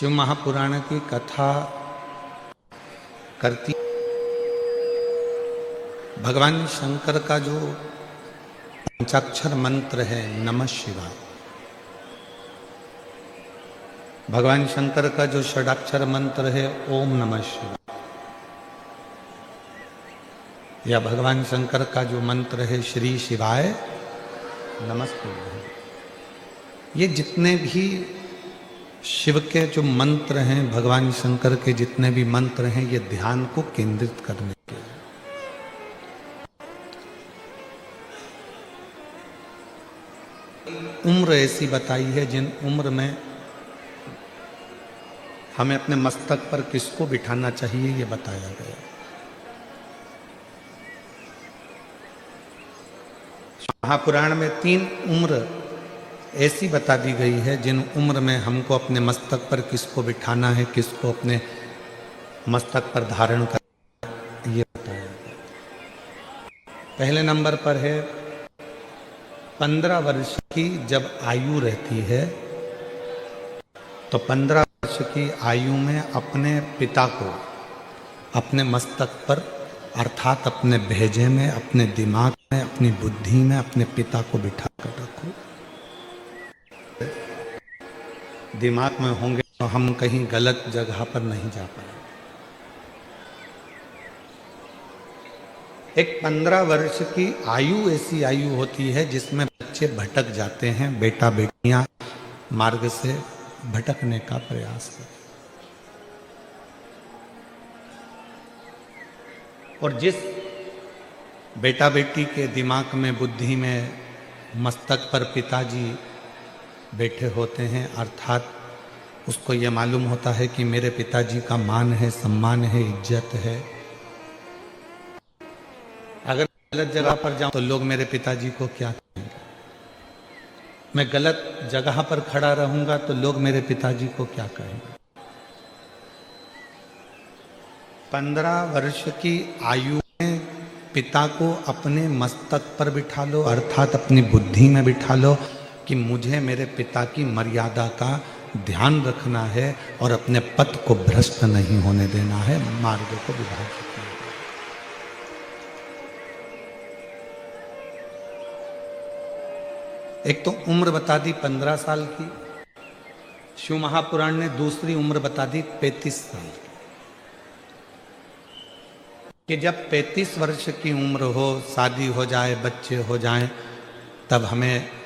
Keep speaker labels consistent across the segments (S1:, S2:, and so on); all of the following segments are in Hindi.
S1: शिव महापुराण की कथा करती भगवान शंकर का जो पंचाक्षर मंत्र है नमः शिवाय, भगवान शंकर का जो षडाक्षर मंत्र है ओम नमः शिवाय, या भगवान शंकर का जो मंत्र है श्री शिवाय नमस्ते, ये जितने भी शिव के जो मंत्र हैं, भगवान शंकर के जितने भी मंत्र हैं, ये ध्यान को केंद्रित करने के लिए। उम्र ऐसी बताई है जिन उम्र में हमें अपने मस्तक पर किसको बिठाना चाहिए, ये बताया गया। महापुराण में 3 उम्र ऐसी बता दी गई है जिन उम्र में हमको अपने मस्तक पर किसको बिठाना है, किसको अपने मस्तक पर धारण करना है, ये बताया गया। पहले नंबर पर है 15 वर्ष की जब आयु रहती है, तो 15 वर्ष की आयु में अपने पिता को अपने मस्तक पर अर्थात अपने भेजे में, अपने दिमाग में, अपनी बुद्धि में अपने पिता को बिठा कर रखो। दिमाग में होंगे तो हम कहीं गलत जगह पर नहीं जा पाएंगे। एक 15 वर्ष की आयु ऐसी आयु होती है जिसमें बच्चे भटक जाते हैं, बेटा बेटियां मार्ग से भटकने का प्रयास करते। और जिस बेटा बेटी के दिमाग में, बुद्धि में, मस्तक पर पिताजी बैठे होते हैं, अर्थात उसको ये मालूम होता है कि मेरे पिताजी का मान है, सम्मान है, इज्जत है। अगर गलत जगह पर जाऊं तो लोग मेरे पिताजी को क्या कहेंगे, मैं गलत जगह पर खड़ा रहूंगा तो लोग मेरे पिताजी को क्या कहेंगे। 15 वर्ष की आयु में पिता को अपने मस्तक पर बिठा लो, अर्थात अपनी बुद्धि में बिठा लो कि मुझे मेरे पिता की मर्यादा का ध्यान रखना है और अपने पथ को भ्रष्ट नहीं होने देना है, मार्ग को विभाजित करना है। एक तो उम्र बता दी 15 साल की, शिव महापुराण ने दूसरी उम्र बता दी 35 साल की, कि जब 35 वर्ष की उम्र हो, शादी हो जाए, बच्चे हो जाएं, तब हमें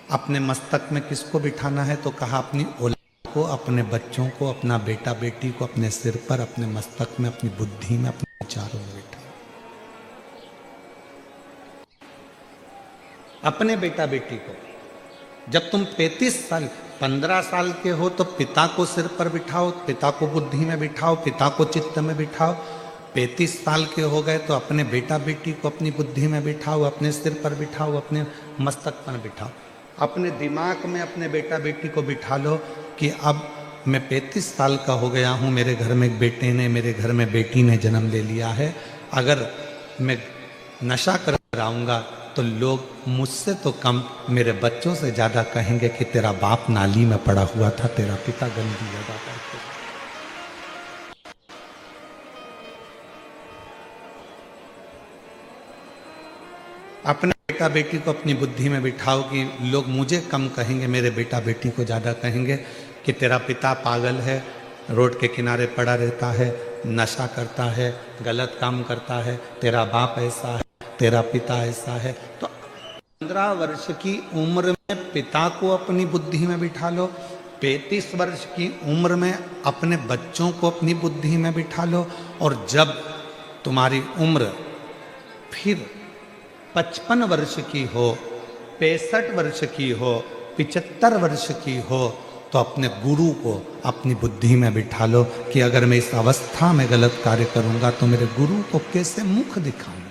S1: अपने मस्तक में किसको बिठाना है, तो कहा अपनी औलाद को, अपने बच्चों को, अपना बेटा बेटी को अपने सिर पर, अपने मस्तक में, अपनी बुद्धि में, अपने विचारों में बिठा। अपने बेटा बेटी को जब तुम 35 साल 15 साल के हो तो पिता को सिर पर बिठाओ, पिता को बुद्धि में बिठाओ, पिता को चित्त में बिठाओ। 35 साल के हो गए तो अपने बेटा बेटी को अपनी बुद्धि में बिठाओ, अपने सिर पर बिठाओ, अपने मस्तक पर बिठाओ। अपने दिमाग में अपने बेटा बेटी को बिठा लो कि अब मैं 35 साल का हो गया हूँ, मेरे घर में एक बेटे ने, मेरे घर में बेटी ने जन्म ले लिया है। अगर मैं नशा कर आऊँगा तो लोग मुझसे तो कम मेरे बच्चों से ज़्यादा कहेंगे कि तेरा बाप नाली में पड़ा हुआ था, तेरा पिता गंदी जगह पर था। अपने बेटा बेटी को अपनी बुद्धि में बिठाओ कि लोग मुझे कम कहेंगे, मेरे बेटा बेटी को ज़्यादा कहेंगे कि तेरा पिता पागल है, रोड के किनारे पड़ा रहता है, नशा करता है, गलत काम करता है, तेरा बाप ऐसा है, तेरा पिता ऐसा है। तो 15 वर्ष की उम्र में पिता को अपनी बुद्धि में बिठा लो, 35 वर्ष की उम्र में अपने बच्चों को अपनी बुद्धि में बिठा लो, और जब तुम्हारी उम्र फिर 55 वर्ष की हो, 65 वर्ष की हो, 75 वर्ष की हो, तो अपने गुरु को अपनी बुद्धि में बिठा लो कि अगर मैं इस अवस्था में गलत कार्य करूंगा तो मेरे गुरु को कैसे मुख दिखाऊंगा।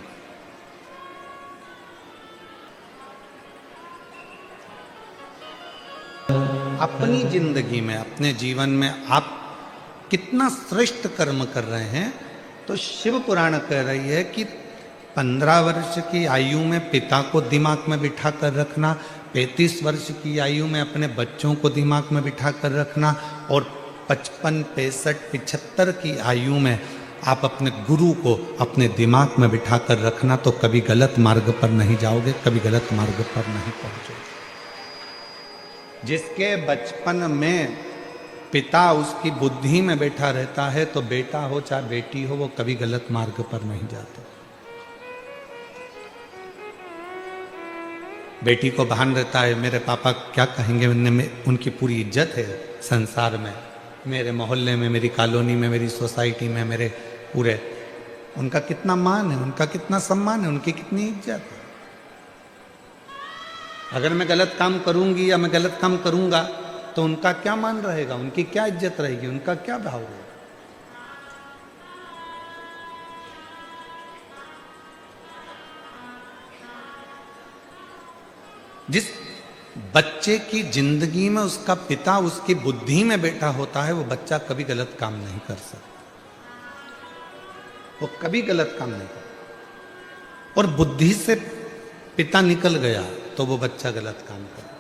S1: अपनी जिंदगी में, अपने जीवन में आप कितना श्रेष्ठ कर्म कर रहे हैं, तो शिव पुराण कह रही है कि 15 वर्ष की आयु में पिता को दिमाग में बिठा कर रखना, 35 वर्ष की आयु में अपने बच्चों को दिमाग में बिठा कर रखना और 55, 65, 75 की आयु में आप अपने गुरु को अपने दिमाग में बिठा कर रखना, तो कभी गलत मार्ग पर नहीं जाओगे, कभी गलत मार्ग पर नहीं पहुंचोगे। जिसके बचपन में पिता उसकी बुद्धि में बैठा रहता है, तो बेटा हो चाहे बेटी हो, वो कभी गलत मार्ग पर नहीं जाते। बेटी को भान रहता है मेरे पापा क्या कहेंगे, उनकी पूरी इज्जत है संसार में, मेरे मोहल्ले में, मेरी कॉलोनी में, मेरी सोसाइटी में, मेरे पूरे, उनका कितना मान है, उनका कितना सम्मान है, उनकी कितनी इज्जत है। अगर मैं गलत काम करूंगी या मैं गलत काम करूंगा तो उनका क्या मान रहेगा, उनकी क्या इज्जत रहेगी, उनका क्या भाव रहेगा। जिस बच्चे की जिंदगी में उसका पिता उसकी बुद्धि में बैठा होता है, वो बच्चा कभी गलत काम नहीं कर सकता, वो कभी गलत काम नहीं कर। और बुद्धि से पिता निकल गया तो वो बच्चा गलत काम कर।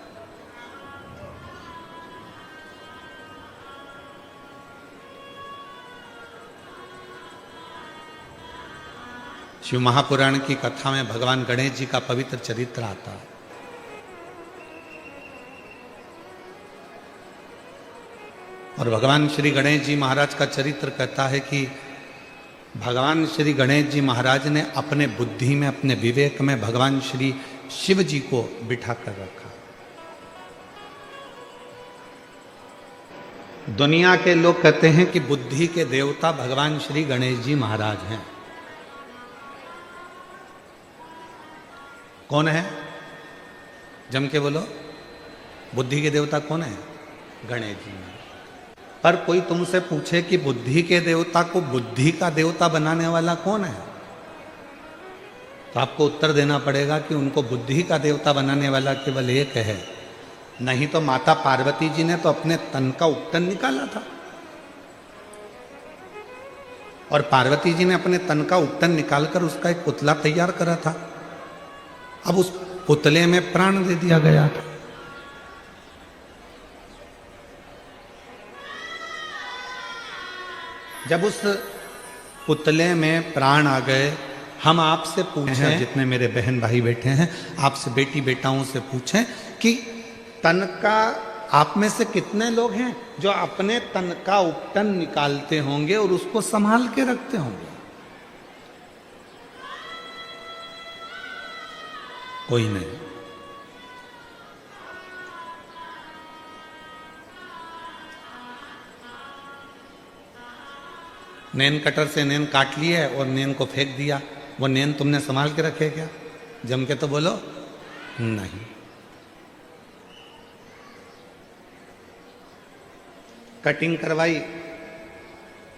S1: शिव महापुराण की कथा में भगवान गणेश जी का पवित्र चरित्र आता है। और भगवान श्री गणेश जी महाराज का चरित्र कहता है कि भगवान श्री गणेश जी महाराज ने अपने बुद्धि में, अपने विवेक में भगवान श्री शिव जी को बिठा कर रखा। दुनिया के लोग कहते हैं कि बुद्धि के देवता भगवान श्री गणेश जी महाराज हैं। कौन है? जम के बोलो, बुद्धि के देवता कौन है? गणेश जी महाराज। पर कोई तुमसे पूछे कि बुद्धि के देवता को बुद्धि का देवता बनाने वाला कौन है, तो आपको उत्तर देना पड़ेगा कि उनको बुद्धि का देवता बनाने वाला केवल एक है। नहीं तो माता पार्वती जी ने तो अपने तन का उपटन निकाला था, और पार्वती जी ने अपने तन का उपटन निकालकर उसका एक पुतला तैयार करा था। अब उस पुतले में प्राण दे दिया गया था। जब उस पुतले में प्राण आ गए, हम आपसे पूछें, जितने मेरे बहन भाई बैठे हैं, आपसे बेटी बेटाओं से पूछें कि तन का आप में से कितने लोग हैं जो अपने तन का उपटन निकालते होंगे और उसको संभाल के रखते होंगे? कोई नहीं। नैन कटर से नैन काट लिए और नैन को फेंक दिया, वो नैन तुमने संभाल के रखे क्या? जम के तो बोलो नहीं। कटिंग करवाई,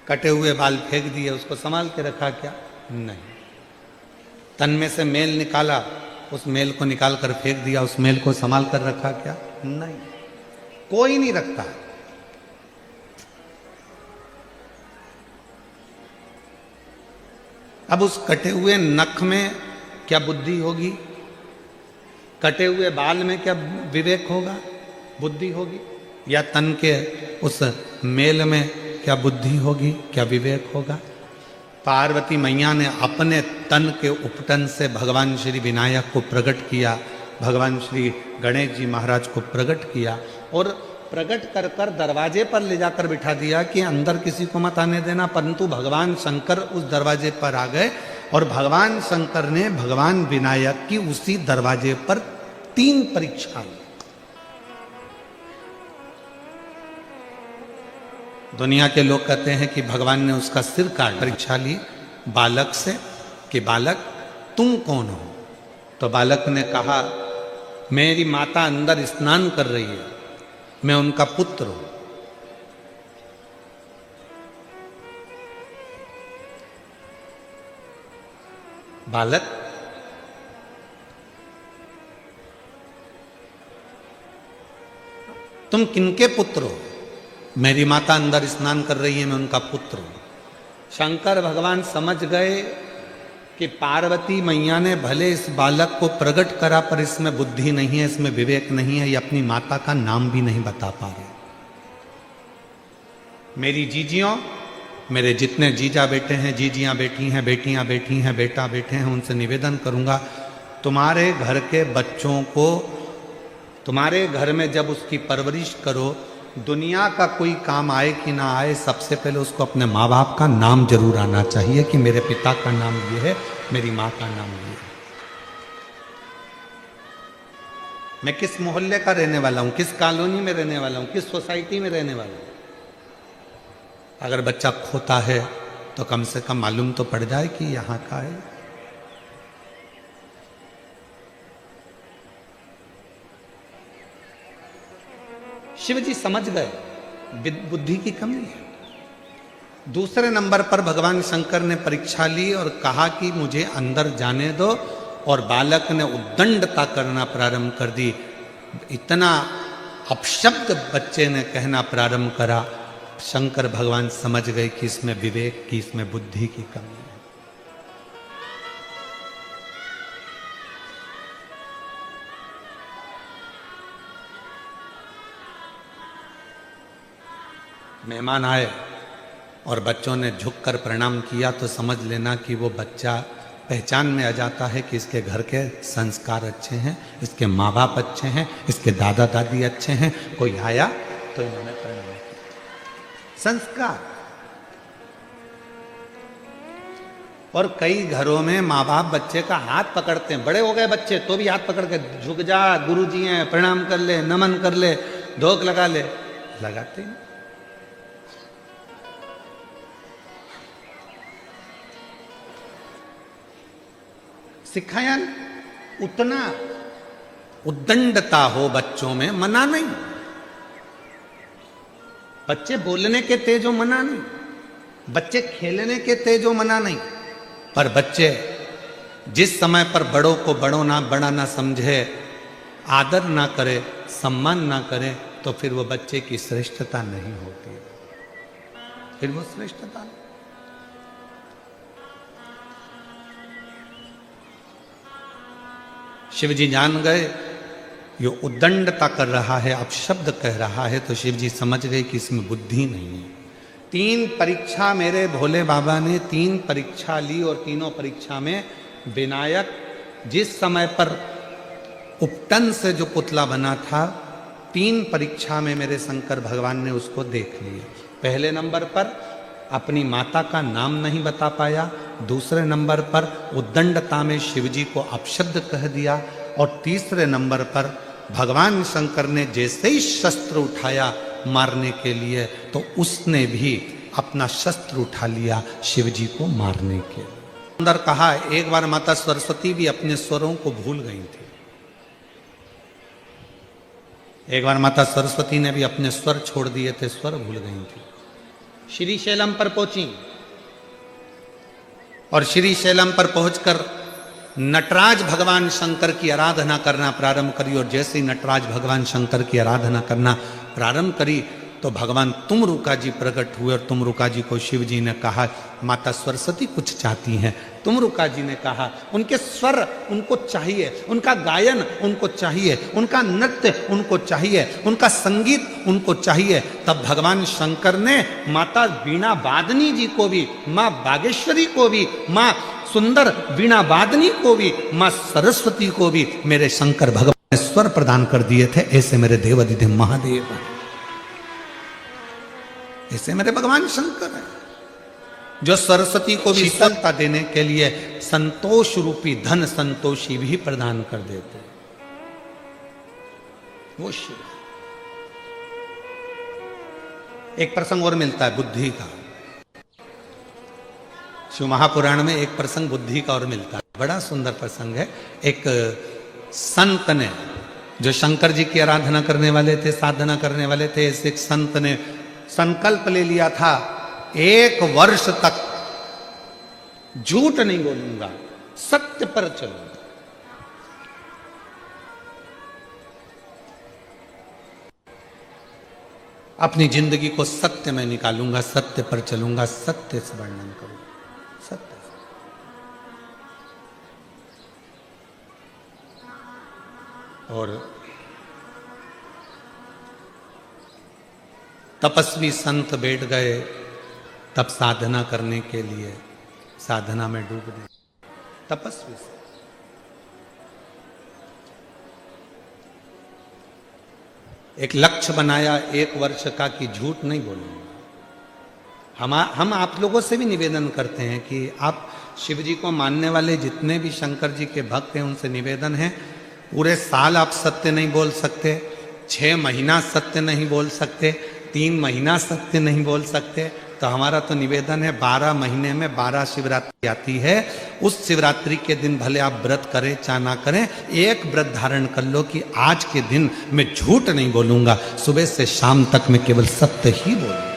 S1: कटे हुए बाल फेंक दिए, उसको संभाल के रखा क्या? नहीं। तन में से मेल निकाला, उस मेल को निकाल कर फेंक दिया, उस मेल को संभाल कर रखा क्या? नहीं, कोई नहीं रखता। अब उस कटे हुए नख में क्या बुद्धि होगी? कटे हुए बाल में क्या विवेक होगा, बुद्धि होगी? या तन के उस मेल में क्या बुद्धि होगी, क्या विवेक होगा? पार्वती मैया ने अपने तन के उपटन से भगवान श्री विनायक को प्रकट किया, भगवान श्री गणेश जी महाराज को प्रकट किया, और प्रकट कर कर दरवाजे पर ले जाकर बिठा दिया कि अंदर किसी को मत आने देना। परंतु भगवान शंकर उस दरवाजे पर आ गए और भगवान शंकर ने भगवान विनायक की उसी दरवाजे पर 3 परीक्षा ली। दुनिया के लोग कहते हैं कि भगवान ने उसका सिर काट परीक्षा ली बालक से कि बालक तुम कौन हो? तो बालक ने कहा मेरी माता अंदर स्नान कर रही है, मैं उनका पुत्र हूं। बालक, तुम किनके पुत्र हो? मेरी माता अंदर स्नान कर रही है, मैं उनका पुत्र हूं। शंकर भगवान समझ गए कि पार्वती मैया ने भले इस बालक को प्रकट करा पर इसमें बुद्धि नहीं है, इसमें विवेक नहीं है, ये अपनी माता का नाम भी नहीं बता पा रहे। मेरी जीजियों, मेरे जितने जीजा बेटे हैं, जीजियां बेटी हैं, बेटियां बेटी हैं, बेटा बेटे हैं, उनसे निवेदन करूंगा, तुम्हारे घर के बच्चों को तुम्हारे घर में जब उसकी परवरिश करो, दुनिया का कोई काम आए कि ना आए, सबसे पहले उसको अपने माँ बाप का नाम जरूर आना चाहिए कि मेरे पिता का नाम ये है, मेरी माँ का नाम ये है। मैं किस मोहल्ले का रहने वाला हूं, किस कॉलोनी में रहने वाला हूं, किस सोसाइटी में रहने वाला हूं। अगर बच्चा खोता है तो कम से कम मालूम तो पड़ जाए कि यहां का है। शिव जी समझ गए बुद्धि की कमी है। दूसरे नंबर पर भगवान शंकर ने परीक्षा ली और कहा कि मुझे अंदर जाने दो, और बालक ने उद्दंडता करना प्रारंभ कर दी। इतना अपशब्द बच्चे ने कहना प्रारंभ करा, शंकर भगवान समझ गए कि इसमें विवेक की, इसमें बुद्धि की कमी है। मेहमान आए और बच्चों ने झुककर प्रणाम किया तो समझ लेना कि वो बच्चा पहचान में आ जाता है कि इसके घर के संस्कार अच्छे हैं, इसके माँ बाप अच्छे हैं, इसके दादा दादी अच्छे हैं। कोई आया तो इन्होंने प्रणाम किया। संस्कार। और कई घरों में माँ बाप बच्चे का हाथ पकड़ते हैं, बड़े हो गए बच्चे तो भी हाथ पकड़ के झुक जा, गुरुजी हैं, प्रणाम कर ले, नमन कर ले, धोख लगा ले, लगाते हैं। सिखाया उतना उद्दंडता हो बच्चों में, मना नहीं। बच्चे बोलने के तेज हो, मना नहीं। बच्चे खेलने के तेज हो, मना नहीं। पर बच्चे जिस समय पर बड़ों को बड़ा ना समझे, आदर ना करे, सम्मान ना करे, तो फिर वो बच्चे की श्रेष्ठता नहीं होती, फिर वो श्रेष्ठता नहीं। शिव जी जान गए ये उद्दंडता कर रहा है, अपशब्द कह रहा है, तो शिव जी समझ गए कि इसमें बुद्धि नहीं है। 3 परीक्षा मेरे भोले बाबा ने 3 परीक्षा ली, और तीनों परीक्षा में विनायक जिस समय पर उपटन से जो पुतला बना था, 3 परीक्षा में मेरे शंकर भगवान ने उसको देख लिया। पहले नंबर पर अपनी माता का नाम नहीं बता पाया, दूसरे नंबर पर उद्दंडता में शिवजी को अपशब्द कह दिया, और तीसरे नंबर पर भगवान शंकर ने जैसे ही शस्त्र उठाया मारने के लिए, तो उसने भी अपना शस्त्र उठा लिया शिवजी को मारने के लिए। अंदर कहा, एक बार माता सरस्वती भी अपने स्वरों को भूल गई थी। एक बार माता सरस्वती ने भी अपने स्वर छोड़ दिए थे, स्वर भूल गई थी। श्री शैलम पर पहुंची, और श्री शैलम पर पहुंचकर नटराज भगवान शंकर की आराधना करना प्रारंभ करी। और जैसे ही नटराज भगवान शंकर की आराधना करना प्रारंभ करी, तो भगवान तुमरुका जी प्रकट हुए, और तुमरुका जी को शिव जी ने कहा, माता सरस्वती कुछ चाहती हैं। तुमरुका जी ने कहा, उनके स्वर उनको चाहिए, उनका गायन उनको चाहिए, उनका नृत्य उनको चाहिए, उनका संगीत उनको चाहिए। तब भगवान शंकर ने माता वीणा वादनी जी को भी, माँ बागेश्वरी को भी, माँ सुंदर वीणा वादनी को भी, माँ सरस्वती को भी मेरे शंकर भगवान ने स्वर प्रदान कर दिए थे। ऐसे मेरे देवाधिदेव महादेव हैं, ऐसे मेरे भगवान शंकर हैं, जो सरस्वती को भी शीतलता देने के लिए संतोष रूपी धन संतोषी भी प्रदान कर देते, वो शिव। एक प्रसंग और मिलता है बुद्धि का। शिव महापुराण में एक प्रसंग बुद्धि का और मिलता है, बड़ा सुंदर प्रसंग है। एक संत ने, जो शंकर जी की आराधना करने वाले थे, साधना करने वाले थे, ऐसे एक संत ने संकल्प ले लिया था, 1 वर्ष तक झूठ नहीं बोलूंगा, सत्य पर चलूंगा। अपनी जिंदगी को सत्य में निकालूंगा, सत्य पर चलूंगा, सत्य से वर्णन करूंगा, सत्य। और तपस्वी संत बैठ गए तब साधना करने के लिए, साधना में डूब गए तपस्वी से। एक लक्ष्य बनाया 1 वर्ष का कि झूठ नहीं बोलूंगा। हम आप लोगों से भी निवेदन करते हैं कि आप शिव जी को मानने वाले जितने भी शंकर जी के भक्त हैं उनसे निवेदन है, पूरे साल आप सत्य नहीं बोल सकते, 6 महीना सत्य नहीं बोल सकते, 3 महीना सत्य नहीं बोल सकते, तो हमारा तो निवेदन है 12 महीने में 12 शिवरात्रि आती है, उस शिवरात्रि के दिन भले आप व्रत करें चाहे ना करें, एक व्रत धारण कर लो कि आज के दिन मैं झूठ नहीं बोलूंगा, सुबह से शाम तक मैं केवल सत्य ही बोलूंगा।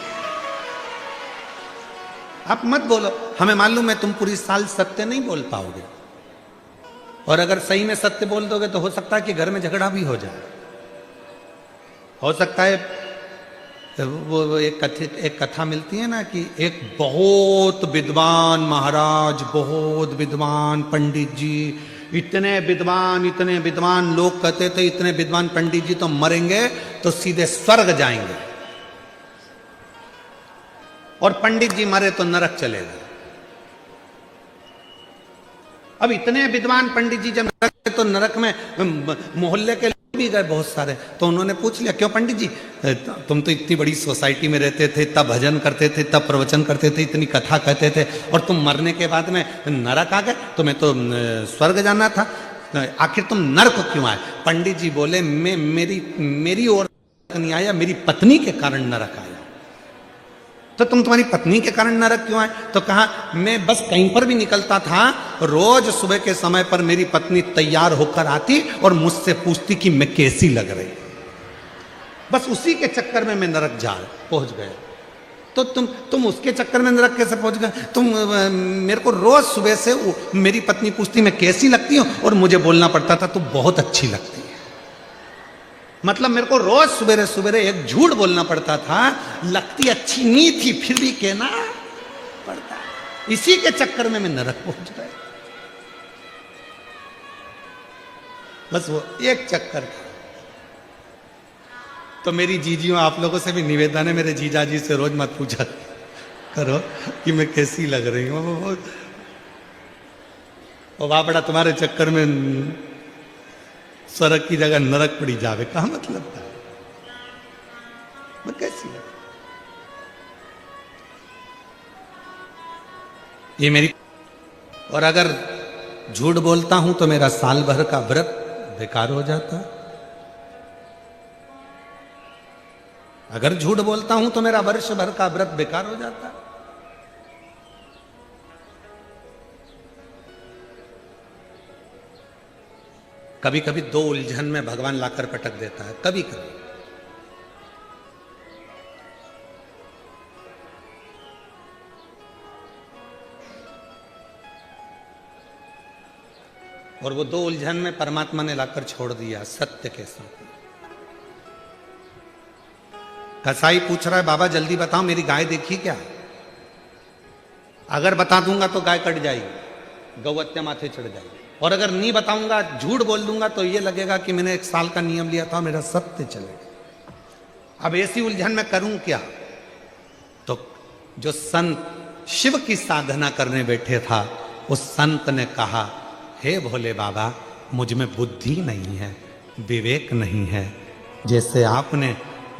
S1: आप मत बोलो, हमें मालूम है तुम पूरी साल सत्य नहीं बोल पाओगे, और अगर सही में सत्य बोल दोगे तो हो सकता है कि घर में झगड़ा भी हो जाए। हो सकता है वो एक कथा मिलती है ना कि एक बहुत विद्वान महाराज, बहुत विद्वान पंडित जी, इतने विद्वान लोग कहते थे इतने विद्वान पंडित जी तो मरेंगे तो सीधे स्वर्ग जाएंगे, और पंडित जी मरे तो नरक चले गए। अब इतने विद्वान पंडित जी जब नरक गए तो नरक में मोहल्ले के लोग भी गए बहुत सारे, तो उन्होंने पूछ लिया क्यों पंडित जी, तुम तो इतनी बड़ी सोसाइटी में रहते थे, तब भजन करते थे, तब प्रवचन करते थे, इतनी कथा कहते थे, और तुम मरने के बाद में नरक आ गए, तुम्हें तो स्वर्ग जाना था, आखिर तुम नरक क्यों आए? पंडित जी बोले मेरी ओर नहीं आया, मेरी पत्नी के कारण नरक आया। तो तुम तुम्हारी पत्नी के कारण नरक क्यों आए? तो कहा मैं बस कहीं पर भी निकलता था, रोज सुबह के समय पर मेरी पत्नी तैयार होकर आती और मुझसे पूछती कि मैं कैसी लग रही, बस उसी के चक्कर में मैं नरक पहुंच गया। तो तुम उसके चक्कर में नरक कैसे पहुंच गए? तुम मेरे को रोज सुबह से मेरी पत्नी पूछती मैं कैसी लगती हूँ, और मुझे बोलना पड़ता था तू बहुत अच्छी लगती है। मतलब मेरे को रोज सवेरे सवेरे एक झूठ बोलना पड़ता था, लगती अच्छी नहीं थी फिर भी कहना पड़ता, इसी के चक्कर में मैं नरक पहुंच गया। बस वो एक चक्कर था। तो मेरी जीजियों, आप लोगों से भी निवेदन है, मेरे जीजा जी से रोज मत पूछा करो कि मैं कैसी लग रही हूँ, वो बापड़ा तुम्हारे चक्कर में स्वर्ग की जगह नरक पड़ी जावे, कहा मतलब था मैं कैसी है? ये मेरी, और अगर झूठ बोलता हूं तो मेरा साल भर का व्रत बेकार हो जाता। अगर झूठ बोलता हूं तो मेरा वर्ष भर का व्रत बेकार हो जाता। कभी कभी 2 उलझन में भगवान लाकर पटक देता है, कभी कभी। और वो 2 उलझन में परमात्मा ने लाकर छोड़ दिया सत्य के साथ। कसाई पूछ रहा है बाबा जल्दी बताओ मेरी गाय देखी क्या? अगर बता दूंगा तो गाय कट जाएगी, गौहत्या माथे चढ़ जाएगी, और अगर नहीं बताऊंगा, झूठ बोल दूंगा तो ये लगेगा कि मैंने 1 साल का नियम लिया था, मेरा सत्य चलेगा। अब ऐसी उलझन में करूं क्या? तो जो संत शिव की साधना करने बैठे था, उस संत ने कहा हे भोले बाबा, मुझ में बुद्धि नहीं है, विवेक नहीं है, जैसे आपने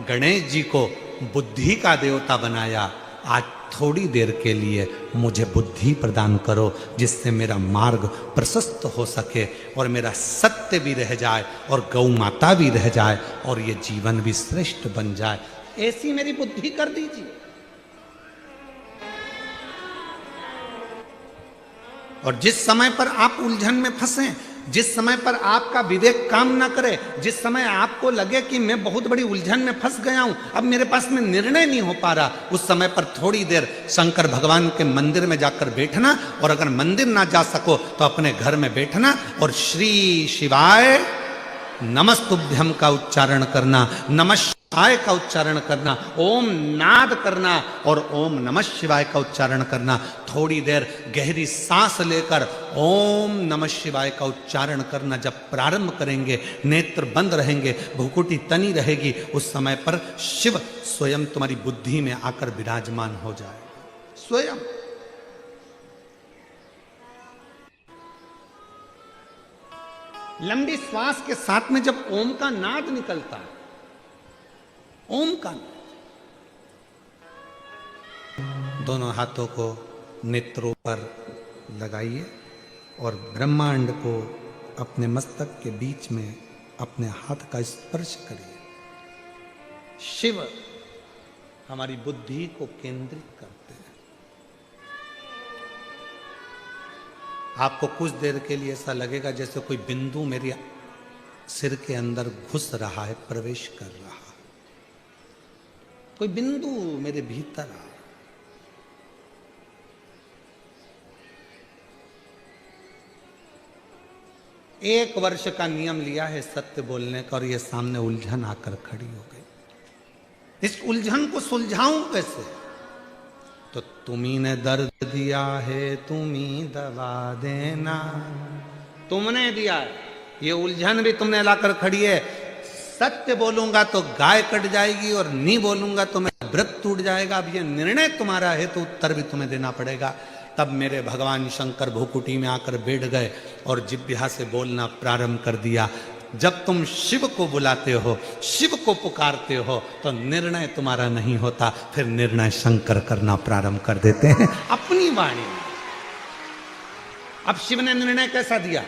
S1: गणेश जी को बुद्धि का देवता बनाया, आज थोड़ी देर के लिए मुझे बुद्धि प्रदान करो, जिससे मेरा मार्ग प्रशस्त हो सके और मेरा सत्य भी रह जाए और गौ माता भी रह जाए और ये जीवन भी श्रेष्ठ बन जाए, ऐसी मेरी बुद्धि कर दीजिए। और जिस समय पर आप उलझन में फंसे, जिस समय पर आपका विवेक काम ना करे, जिस समय आपको लगे कि मैं बहुत बड़ी उलझन में फंस गया हूं, अब मेरे पास में निर्णय नहीं हो पा रहा, उस समय पर थोड़ी देर शंकर भगवान के मंदिर में जाकर बैठना, और अगर मंदिर ना जा सको तो अपने घर में बैठना और श्री शिवाय नमस्तुभ्यम का उच्चारण करना। नमः आय का उच्चारण करना, ओम नाद करना और ओम नमः शिवाय का उच्चारण करना। थोड़ी देर गहरी सांस लेकर ओम नमः शिवाय का उच्चारण करना। जब प्रारंभ करेंगे, नेत्र बंद रहेंगे, भुकुटी तनी रहेगी, उस समय पर शिव स्वयं तुम्हारी बुद्धि में आकर विराजमान हो जाएगा। स्वयं लंबी श्वास के साथ में जब ओम का नाद निकलता है, ओम का, दोनों हाथों को नेत्रों पर लगाइए और ब्रह्मांड को अपने मस्तक के बीच में अपने हाथ का स्पर्श करिए। शिव हमारी बुद्धि को केंद्रित करते हैं। आपको कुछ देर के लिए ऐसा लगेगा जैसे कोई बिंदु मेरे सिर के अंदर घुस रहा है, प्रवेश कर रहा है, कोई बिंदु मेरे भीतर आ। एक वर्ष का नियम लिया है सत्य बोलने का और ये सामने उलझन आकर खड़ी हो गई। इस उलझन को सुलझाऊं कैसे? तो तुम्ही ने दर्द दिया है, तुम्ही दवा देना। तुमने दिया है, ये उलझन भी तुमने लाकर खड़ी है। सत्य बोलूंगा तो गाय कट जाएगी और नहीं बोलूंगा तो मेरा व्रत टूट जाएगा। अब ये निर्णय तुम्हारा है तो उत्तर भी तुम्हें देना पड़ेगा। तब मेरे भगवान शंकर भूकुटी में आकर बैठ गए और जिह्वा से बोलना प्रारंभ कर दिया। जब तुम शिव को बुलाते हो, शिव को पुकारते हो, तो निर्णय तुम्हारा नहीं होता, फिर निर्णय शंकर करना प्रारंभ कर देते हैं अपनी वाणी में। अब शिव ने निर्णय कैसा दिया?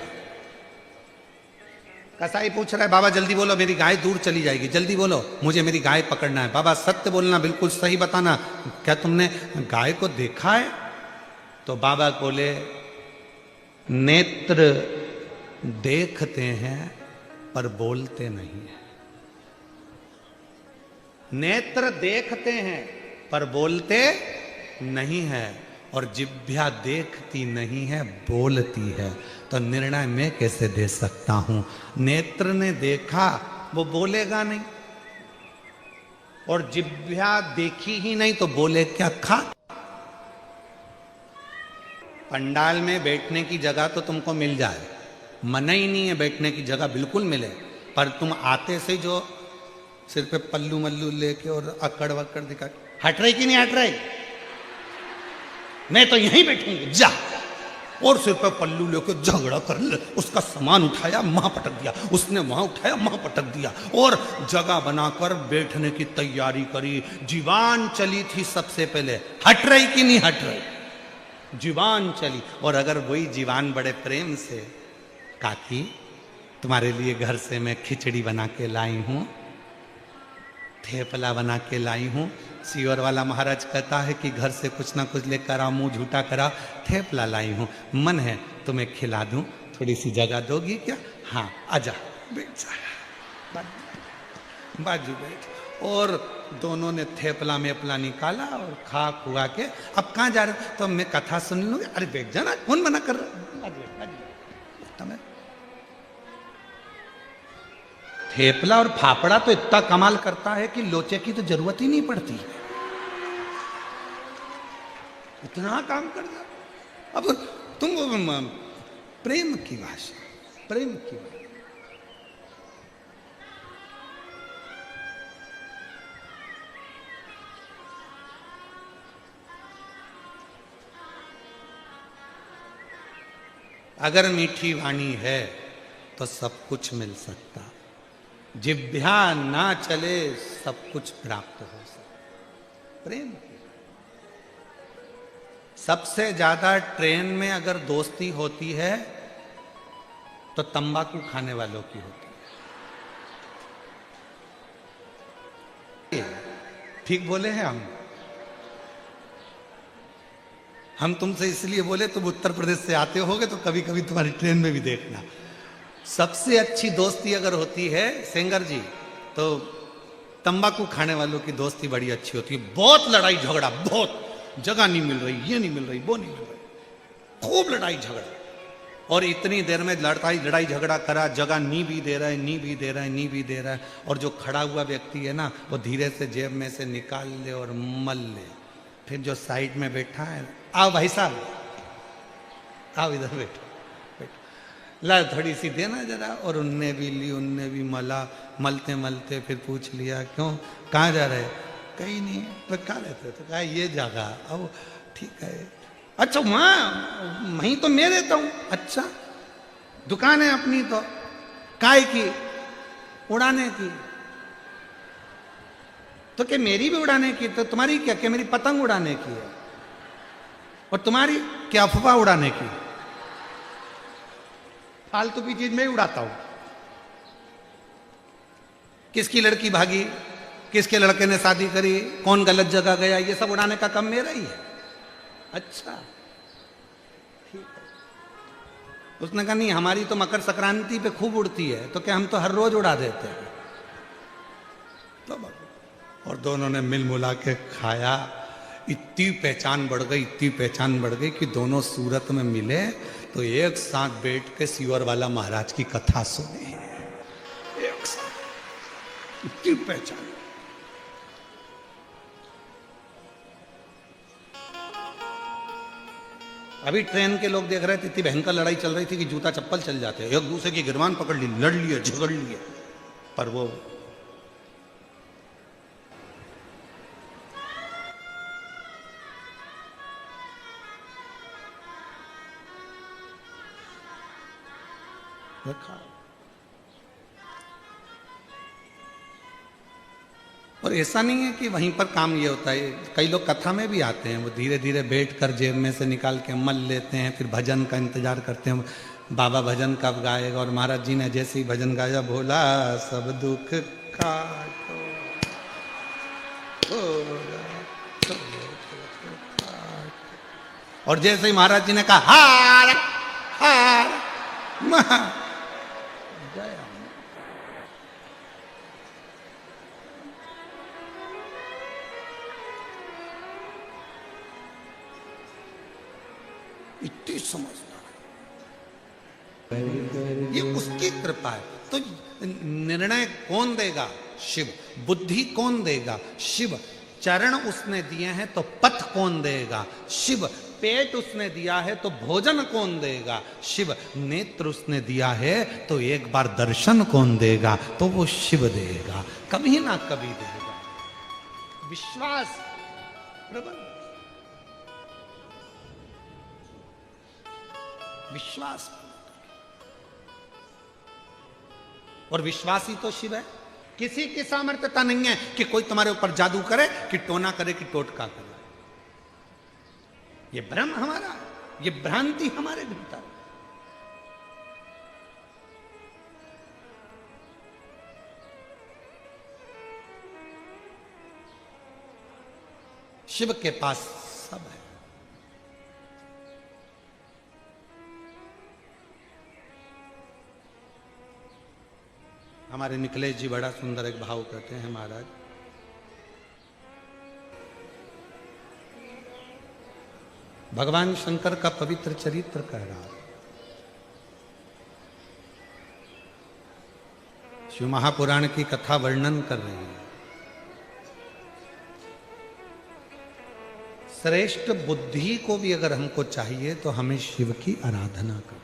S1: कसाई पूछ रहा है, बाबा जल्दी बोलो, मेरी गाय दूर चली जाएगी, जल्दी बोलो, मुझे मेरी गाय पकड़ना है। बाबा सत्य बोलना, बिल्कुल सही बताना, क्या तुमने गाय को देखा है? तो बाबा बोले, नेत्र देखते हैं पर बोलते नहीं है। नेत्र देखते हैं पर बोलते नहीं है, और जिह्वा देखती नहीं है, बोलती है। तो निर्णय मैं कैसे दे सकता हूं? नेत्र ने देखा, वो बोलेगा नहीं, और जिह्वा देखी ही नहीं तो बोले क्या? खा। पंडाल में बैठने की जगह तो तुमको मिल जाए, मना ही नहीं है बैठने की जगह, बिल्कुल मिले, पर तुम आते से जो सिर पे पल्लू मल्लू लेके और अकड़ वकड़ दिखा, हट रही कि नहीं हट रही? मैं तो यहीं बैठूंगी, जा। और सिर पे पल्लू लेके झगड़ा कर ले। उसका सामान उठाया, वहां पटक दिया, उसने वहां उठाया, वहां पटक दिया, और जगह बनाकर बैठने की तैयारी करी। जीवान चली थी सबसे पहले, हट रही कि नहीं हट रही? जीवान चली। और अगर वही जीवान बड़े प्रेम से, काकी तुम्हारे लिए घर से मैं खिचड़ी बना के लाई हूं, थेपला बना के लाई हूं। सीवर वाला महाराज कहता है कि घर से कुछ ना कुछ लेकर आओ, मुंह झूठा करा, थेपला लाई हूं, मन है तुम्हें खिला दूं, थोड़ी सी जगह दोगी क्या? हाँ आजा, बैठ जा, बाजू बैठ। और दोनों ने थेपला में अपना निकाला और खा खुआ के, अब कहाँ जा रहे? तो मैं कथा सुन लूंगी। अरे बैठ जाना, कौन मना कर रहा? थेपला और फाफड़ा तो इतना कमाल करता है कि लोचे की तो जरूरत ही नहीं पड़ती, इतना काम कर दिया। अब तुम प्रेम की भाषा, प्रेम की भाषा। अगर मीठी वाणी है तो सब कुछ मिल सकता, जिह्वा ना चले सब कुछ प्राप्त हो सकता। प्रेम सबसे ज्यादा ट्रेन में अगर दोस्ती होती है तो तंबाकू खाने वालों की होती है। ठीक बोले हैं हम तुमसे इसलिए बोले, तुम उत्तर प्रदेश से आते होगे तो कभी कभी तुम्हारी ट्रेन में भी देखना। सबसे अच्छी दोस्ती अगर होती है सेंगर जी, तो तंबाकू खाने वालों की दोस्ती बड़ी अच्छी होती है। बहुत लड़ाई झगड़ा, बहुत, जगह नहीं मिल रही, ये नहीं मिल रही, वो नहीं मिल रही, खूब लड़ाई झगड़ा, और इतनी देर में लड़ाई झगड़ा करा, जगह नी भी दे रहा है, नी भी दे रहा है, नी भी दे रहा है। और जो खड़ा हुआ व्यक्ति है ना, वो धीरे से जेब में से निकाल ले और मल ले। फिर जो साइड में बैठा है, आओ भाई साहब, आओ इधर बैठो, ला थोड़ी सी देना जरा। और उनने भी ली, उनने भी मला। मलते मलते फिर पूछ लिया, क्यों, कहाँ जा रहे? कहीं नहीं। तो कहाँ रहते? तो कहा ये जगह। अब ठीक है, अच्छा वहाँ वहीं तो मैं रहता हूँ। अच्छा, दुकान है अपनी तो काय की? उड़ाने की। तो क्या मेरी भी उड़ाने की? तो तुम्हारी क्या? क्या मेरी पतंग उड़ाने की है? और तुम्हारी क्या अफवाह उड़ाने की? फालतू की चीज मैं ही उड़ाता हूं। किसकी लड़की भागी, किसके लड़के ने शादी करी, कौन गलत जगह गया, ये सब उड़ाने का काम मेरा ही है। अच्छा ठीक है। उसने कहा नहीं, हमारी तो मकर संक्रांति पे खूब उड़ती है, तो क्या हम तो हर रोज उड़ा देते हैं? तो और दोनों ने मिल मुला के खाया। इतनी पहचान बढ़ गई, इतनी पहचान बढ़ गई कि दोनों सूरत में मिले तो एक साथ बैठ के सीवर वाला महाराज की कथा सुनी। एक साथ इतनी पहचान। अभी ट्रेन के लोग देख रहे थे, इतनी भयंकर लड़ाई चल रही थी कि जूता चप्पल चल जाते, एक दूसरे की गिरबान पकड़ ली, लड़ लिए, झगड़ लिए। पर वो रखा। और ऐसा नहीं है कि वहीं पर काम ये होता है, कई लोग कथा में भी आते हैं, वो धीरे धीरे बैठ कर जेब में से निकाल के मल लेते हैं, फिर भजन का इंतजार करते हैं, बाबा भजन कब गाएगा। और महाराज जी ने जैसे ही भजन गाया, भोला सब दुख काटो, और जैसे ही महाराज जी ने कहा हार हार गया। इतनी समझदार, ये उसकी कृपा है। तो निर्णय कौन देगा? शिव। बुद्धि कौन देगा? शिव। चरण उसने दिए हैं तो पथ कौन देगा? शिव। पेट उसने दिया है तो भोजन कौन देगा? शिव। नेत्र उसने दिया है तो एक बार दर्शन कौन देगा? तो वो शिव देगा, कभी ना कभी देगा। विश्वास प्रबल, विश्वास। और विश्वासी तो शिव है। किसी की सामर्थ्यता नहीं है कि कोई तुम्हारे ऊपर जादू करे, कि टोना करे, कि टोटका करे। ये भ्रम हमारा, ये भ्रांति हमारे भीतर। शिव के पास सब है। हमारे निकलेश जी बड़ा सुंदर एक भाव कहते हैं महाराज, भगवान शंकर का पवित्र चरित्र कह रहा है। शिव महापुराण की कथा वर्णन कर रही है। श्रेष्ठ बुद्धि को भी अगर हमको चाहिए तो हमें शिव की आराधना करना।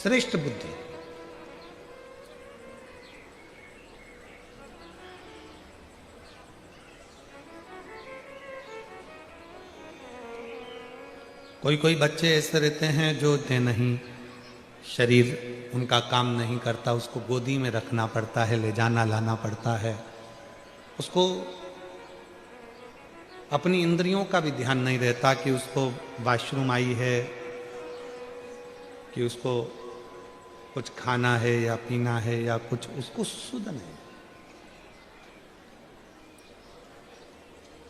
S1: श्रेष्ठ बुद्धि। कोई कोई बच्चे ऐसे रहते हैं जो नहीं, शरीर उनका काम नहीं करता, उसको गोदी में रखना पड़ता है, ले जाना लाना पड़ता है, उसको अपनी इंद्रियों का भी ध्यान नहीं रहता कि उसको वॉशरूम आई है, कि उसको कुछ खाना है या पीना है या कुछ, उसको सुध नहीं।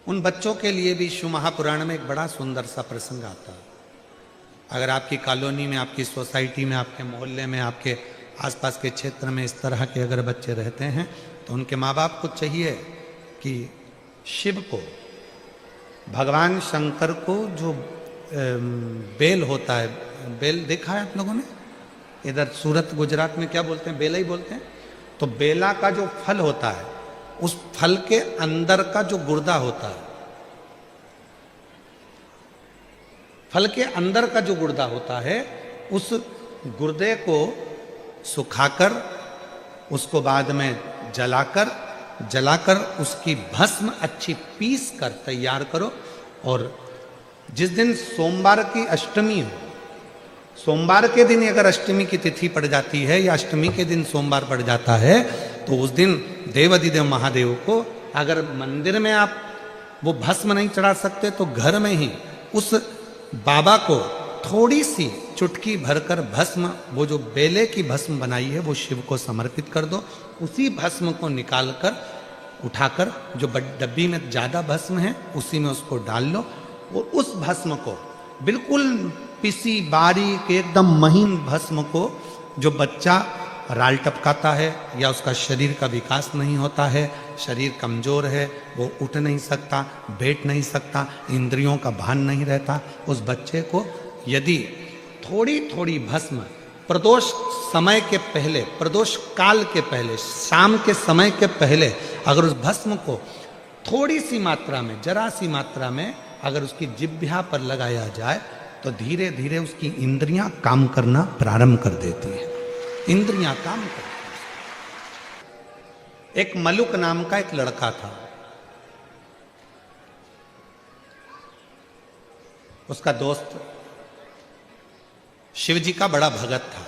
S1: उन बच्चों के लिए भी शिव महापुराण में एक बड़ा सुंदर सा प्रसंग आता है। अगर आपकी कॉलोनी में, आपकी सोसाइटी में, आपके मोहल्ले में, आपके आसपास के क्षेत्र में इस तरह के अगर बच्चे रहते हैं तो उनके माँ बाप को चाहिए कि शिव को भगवान शंकर को जो बेल होता है, बेल देखा है आप लोगों ने? इधर सूरत गुजरात में क्या बोलते हैं, बेला ही बोलते हैं। तो बेला का जो फल होता है, उस फल के अंदर का जो गुर्दा होता है, फल के अंदर का जो गुर्दा होता है, उस गुर्दे को सुखाकर उसको बाद में जलाकर उसकी भस्म अच्छी पीस कर तैयार करो। और जिस दिन सोमवार की अष्टमी हो, सोमवार के दिन अगर अष्टमी की तिथि पड़ जाती है या अष्टमी के दिन सोमवार पड़ जाता है, तो उस दिन देवाधिदेव महादेव को अगर मंदिर में आप वो भस्म नहीं चढ़ा सकते तो घर में ही उस बाबा को थोड़ी सी चुटकी भरकर भस्म, वो जो बेले की भस्म बनाई है वो शिव को समर्पित कर दो। उसी भस्म को निकालकर उठाकर जो डब्बी में ज़्यादा भस्म है उसी में उसको डाल लो, और उस भस्म को बिल्कुल पिसी बारीक एकदम महीन भस्म को, जो बच्चा राल टपकाता है या उसका शरीर का विकास नहीं होता है, शरीर कमजोर है, वो उठ नहीं सकता, बैठ नहीं सकता, इंद्रियों का भान नहीं रहता, उस बच्चे को यदि थोड़ी थोड़ी भस्म प्रदोष समय के पहले, प्रदोष काल के पहले, शाम के समय के पहले अगर उस भस्म को थोड़ी सी मात्रा में, जरा सी मात्रा में अगर उसकी जिह्वा पर लगाया जाए तो धीरे धीरे उसकी इंद्रियां काम करना प्रारंभ कर देती है। इंद्रियां काम करती हैं। एक मलुक नाम का एक लड़का था, उसका दोस्त शिव जी का बड़ा भगत था।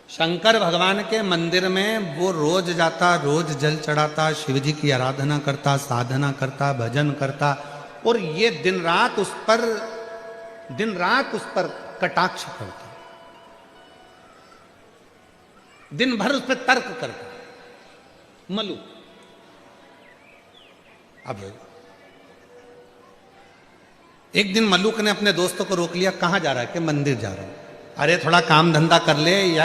S1: शंकर भगवान के मंदिर में वो रोज जाता, रोज जल चढ़ाता, शिव जी की आराधना करता, साधना करता, भजन करता, और ये दिन रात उस पर कटाक्ष करता, दिन भर उस पर तर्क करता मलू। अब एक दिन मल्लुक ने अपने दोस्तों को रोक लिया, कहाँ जा रहा है? कि मंदिर जा रहा हूं। अरे थोड़ा काम धंधा कर ले, या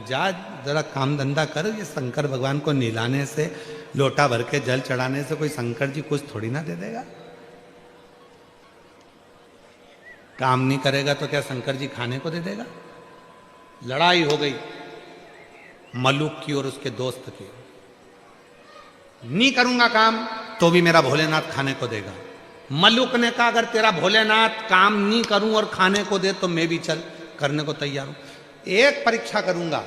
S1: जा जरा काम धंधा कर, ये शंकर भगवान को नहलाने से, लोटा भर के जल चढ़ाने से कोई शंकर जी कुछ थोड़ी ना दे देगा। काम नहीं करेगा तो क्या शंकर जी खाने को दे देगा? लड़ाई हो गई मल्लुक की और उसके दोस्त की। नहीं करूंगा काम तो भी मेरा भोलेनाथ खाने को देगा। मल्लुक ने कहा अगर तेरा भोलेनाथ काम नहीं करूं और खाने को दे तो मैं भी चल करने को तैयार हूं। एक परीक्षा करूंगा,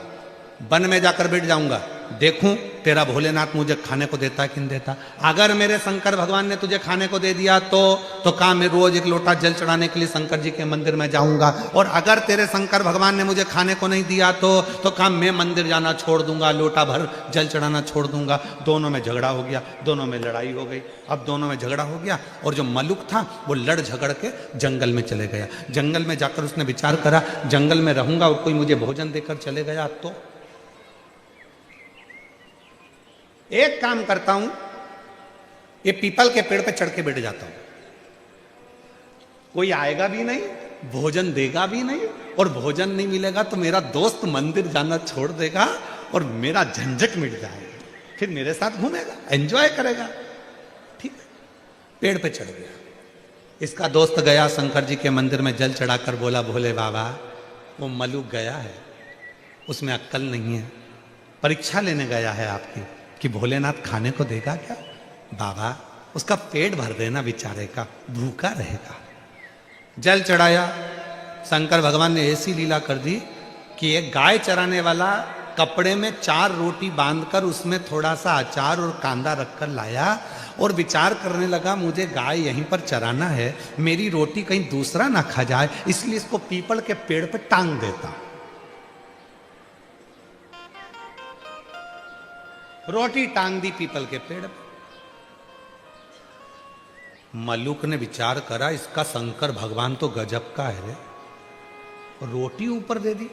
S1: वन में जाकर बैठ जाऊंगा, देखूं तेरा भोलेनाथ मुझे खाने को देता है कि नहीं देता। अगर मेरे शंकर भगवान ने तुझे खाने को दे दिया तो काम मैं रोज एक लोटा जल चढ़ाने के लिए शंकर जी के मंदिर में जाऊंगा, और अगर तेरे शंकर भगवान ने मुझे खाने को नहीं दिया तो काम मैं मंदिर जाना छोड़ दूंगा, लोटा भर जल चढ़ाना छोड़ दूंगा। दोनों में झगड़ा हो गया, दोनों में लड़ाई हो गई। अब दोनों में झगड़ा हो गया और जो मल्लुक था वो लड़ झगड़ के जंगल में चले गया। जंगल में जाकर उसने विचार करा, जंगल में रहूंगा और कोई मुझे भोजन देकर चले गया तो एक काम करता हूं, ये पीपल के पेड़ पे चढ़ के बैठ जाता हूं, कोई आएगा भी नहीं, भोजन देगा भी नहीं, और भोजन नहीं मिलेगा तो मेरा दोस्त मंदिर जाना छोड़ देगा और मेरा झंझट मिट जाएगा, फिर मेरे साथ घूमेगा, एंजॉय करेगा। ठीक है, पेड़ पे चढ़ गया। इसका दोस्त गया शंकर जी के मंदिर में जल चढ़ाकर बोला, भोले बाबा वो मलुक गया है, उसमें अक्ल नहीं है, परीक्षा लेने गया है आपकी कि भोलेनाथ खाने को देगा क्या? बाबा उसका पेट भर देना बेचारे का, भूखा रहेगा। जल चढ़ाया, शंकर भगवान ने ऐसी लीला कर दी कि एक गाय चराने वाला कपड़े में 4 रोटी बांधकर उसमें थोड़ा सा अचार और कांदा रखकर लाया और विचार करने लगा, मुझे गाय यहीं पर चराना है, मेरी रोटी कहीं दूसरा ना खा जाए, इसलिए इसको पीपल के पेड़ पर टांग देता। रोटी टांग दी पीपल के पेड़ पर। मल्लुक ने विचार करा, इसका शंकर भगवान तो गजब का है रे, रोटी ऊपर दे दी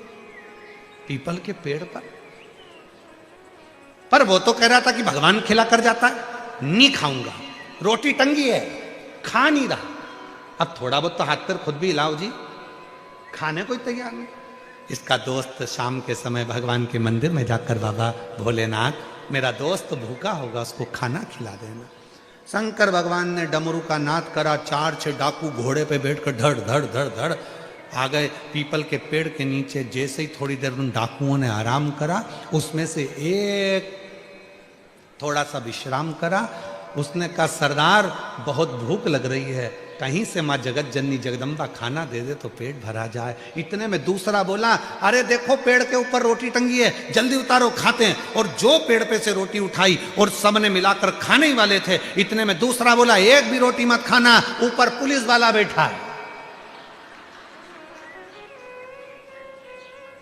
S1: पीपल के पेड़ पर वो तो कह रहा था कि भगवान खिला कर जाता है, नहीं खाऊंगा, रोटी टंगी है, खा नहीं रहा। अब थोड़ा बहुत तो हाथ पर खुद भी हिलाओ जी, खाने को ही तैयार नहीं। इसका दोस्त शाम के समय भगवान के मंदिर में जाकर, बाबा भोलेनाथ मेरा दोस्त भूखा होगा, उसको खाना खिला देना। शंकर भगवान ने डमरू का नाद करा, 4-6 डाकू घोड़े पे बैठकर धड़ धड़ धड़ धड़ आ गए पीपल के पेड़ के नीचे। जैसे ही थोड़ी देर उन डाकुओं ने आराम करा, उसमें से एक थोड़ा सा विश्राम करा। उसने कहा, सरदार बहुत भूख लग रही है, कहीं से माँ जगत जननी जगदम्बा खाना दे दे तो पेट भरा जाए। इतने में दूसरा बोला, अरे देखो पेड़ के ऊपर रोटी टंगी है, जल्दी उतारो खाते हैं। और जो पेड़ पे से रोटी उठाई और सबने मिलाकर खाने ही वाले थे। इतने में दूसरा बोला, एक भी रोटी मत खाना, ऊपर पुलिस वाला बैठा है,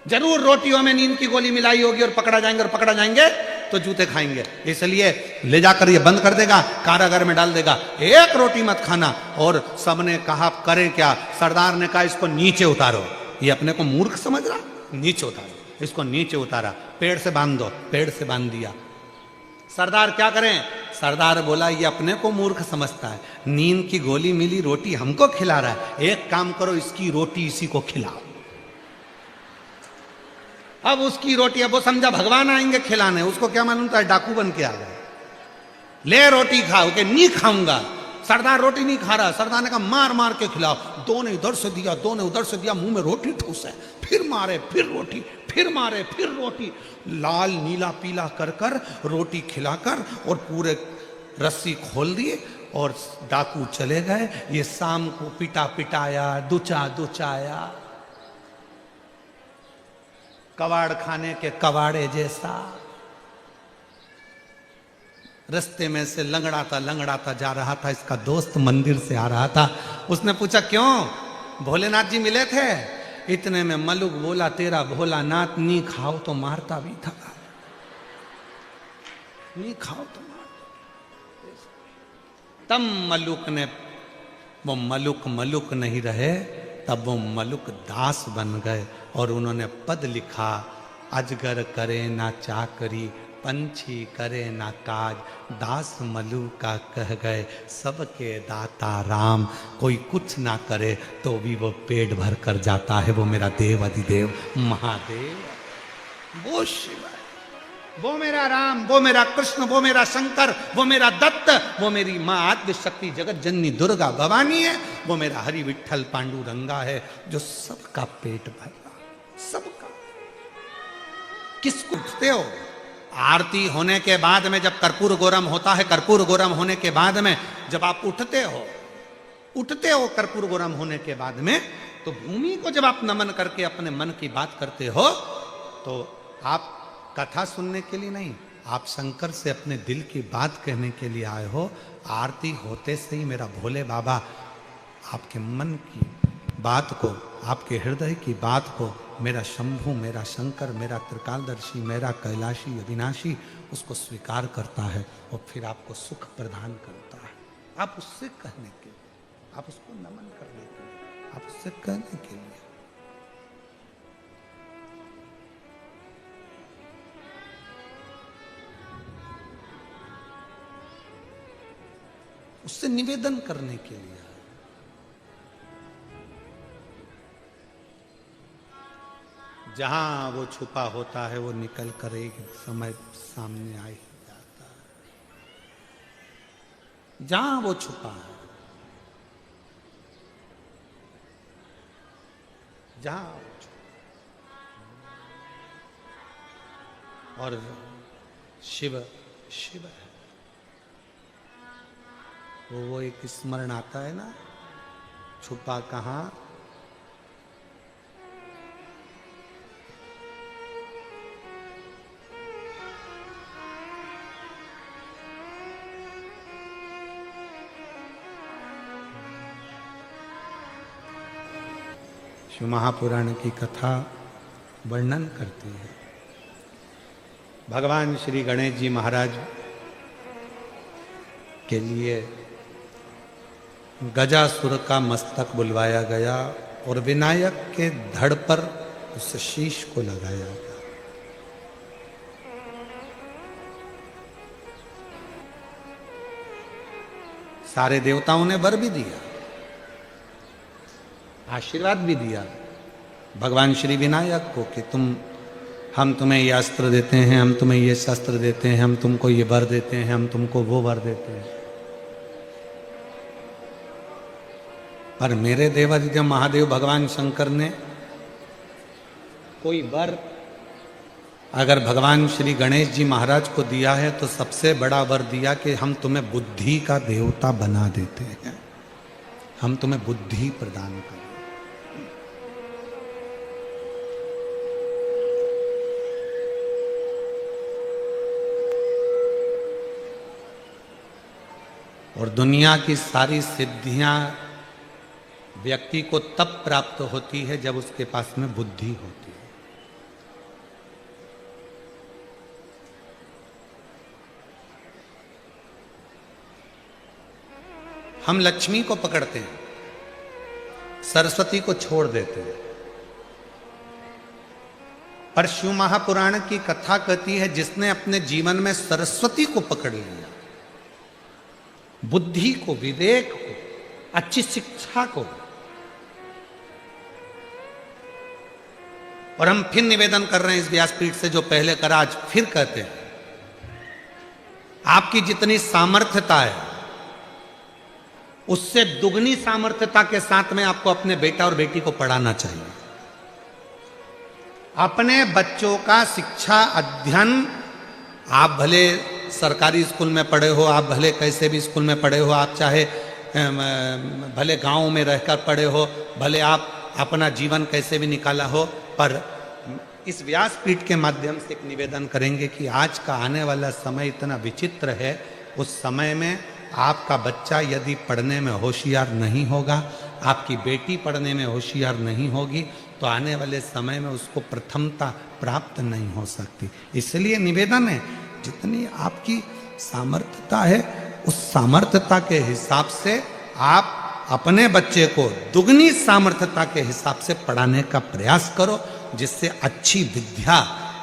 S1: जरूर रोटियों में नींद की गोली मिलाई होगी और पकड़ा जाएंगे तो जूते खाएंगे, इसलिए ले जाकर ये बंद कर देगा, कारागार में डाल देगा, एक रोटी मत खाना। और सबने कहा करें क्या? सरदार ने कहा, इसको नीचे उतारो। ये अपने को मूर्ख समझ रहा, नीचे उतारो। इसको नीचे उतारा, पेड़ से बांध दो, पेड़ से बांध दिया। सरदार क्या करें? सरदार बोला, ये अपने को मूर्ख समझता है, नींद की गोली मिली, रोटी हमको खिला रहा है, एक काम करो, इसकी रोटी इसी को खिलाओ। अब उसकी रोटी, अब वो समझा भगवान आएंगे खिलाने, उसको क्या मालूम था डाकू बन के आ गए। ले रोटी खाओ, के नहीं खाऊंगा। सरदार रोटी नहीं खा रहा। सरदार ने कहा, मार मार के खिलाओ। दो ने इधर से दिया, दो ने उधर से दिया, मुंह में रोटी ठूसे, फिर मारे, फिर रोटी, फिर मारे, फिर रोटी, लाल नीला पीला कर कर रोटी खिलाकर और पूरे रस्सी खोल दिए और डाकू चले गए। ये शाम को पिटा पिटाया, दुचा दुचाया, कबाड़ खाने के कबाड़े जैसा। रास्ते में से लंगड़ाता जा रहा था। इसका दोस्त मंदिर से आ रहा था। उसने पूछा, क्यों भोलेनाथ जी मिले थे? इतने में मलुक बोला, तेरा भोलानाथ नहीं खाओ तो मारता भी था, नहीं खाओ तो मारता। तब मलुक ने, वो मलुक नहीं रहे, तब वो मलुक दास बन गए और उन्होंने पद लिखा, अजगर करे ना चाकरी, पंछी करे ना काज, दास मलु का कह गए, सबके दाता राम। कोई कुछ ना करे तो भी वो पेट भर कर जाता है, वो मेरा देव अधिदेव महादेव, वो शिव, वो मेरा राम, वो मेरा कृष्ण, वो मेरा शंकर, वो मेरा दत्त, वो मेरी माँ आद्य शक्ति जगत जननी दुर्गा भवानी है, वो मेरा हरि विठल पांडुरंगा है, जो सबका पेट भरा, सबका। किसको पूछते हो? आरती होने के बाद में जब कर्पूर गौरम होता है, कर्पूर गौरम होने के बाद में जब आप उठते हो कर्पूर गौरम होने के बाद में, तो भूमि को जब आप नमन करके अपने मन की बात करते हो, तो आप कथा सुनने के लिए नहीं, आप शंकर से अपने दिल की बात कहने के लिए आए हो। आरती होते से ही मेरा भोले बाबा आपके मन की बात को, आपके हृदय की बात को, मेरा शंभु, मेरा शंकर, मेरा त्रिकालदर्शी, मेरा कैलाशी अविनाशी, उसको स्वीकार करता है और फिर आपको सुख प्रदान करता है। आप उससे कहने के लिए, आप उसको नमन करने के लिए, आप उससे कहने के लिए। उससे निवेदन करने के लिए। जहां वो छुपा होता है वो निकल कर एक समय सामने आ ही जाता है। जहां वो छुपा है, जहां वो छुपा, और शिव शिव है। वो एक स्मरण आता है ना, छुपा कहाँ? शिव महापुराण की कथा वर्णन करती है। भगवान श्री गणेश जी महाराज के लिए गजासुर का मस्तक बुलवाया गया और विनायक के धड़ पर उस शीश को लगाया गया। सारे देवताओं ने वर भी दिया, आशीर्वाद भी दिया भगवान श्री विनायक को कि हम तुम्हें ये अस्त्र देते हैं, हम तुम्हें ये शस्त्र देते हैं, हम तुमको ये वर देते हैं, हम तुमको वो वर देते हैं। पर मेरे देवादिदेव महादेव भगवान शंकर ने कोई वर अगर भगवान श्री गणेश जी महाराज को दिया है तो सबसे बड़ा वर दिया कि हम तुम्हें बुद्धि का देवता बना देते हैं, हम तुम्हें बुद्धि प्रदान करें। और दुनिया की सारी सिद्धियां व्यक्ति को तब प्राप्त होती है जब उसके पास में बुद्धि होती है। हम लक्ष्मी को पकड़ते हैं, सरस्वती को छोड़ देते हैं, पर शिव महापुराण की कथा कहती है जिसने अपने जीवन में सरस्वती को पकड़ लिया, बुद्धि को, विवेक को, अच्छी शिक्षा को। और हम फिर निवेदन कर रहे हैं इस व्यासपीठ से, जो पहले करा आज फिर कहते हैं, आपकी जितनी सामर्थ्यता है उससे दुगनी सामर्थ्यता के साथ में आपको अपने बेटा और बेटी को पढ़ाना चाहिए। अपने बच्चों का शिक्षा अध्ययन, आप भले सरकारी स्कूल में पढ़े हो, आप भले कैसे भी स्कूल में पढ़े हो, आप चाहे भले गांव में रहकर पढ़े हो, भले आप अपना जीवन कैसे भी निकाला हो, पर इस व्यासपीठ के माध्यम से एक निवेदन करेंगे कि आज का आने वाला समय इतना विचित्र है। उस समय में आपका बच्चा यदि पढ़ने में होशियार नहीं होगा, आपकी बेटी पढ़ने में होशियार नहीं होगी, तो आने वाले समय में उसको प्रथमता प्राप्त नहीं हो सकती। इसलिए निवेदन है, जितनी आपकी सामर्थ्यता है उस सामर्थ्यता के हिसाब से आप अपने बच्चे को दुगनी सामर्थ्यता के हिसाब से पढ़ाने का प्रयास करो, जिससे अच्छी विद्या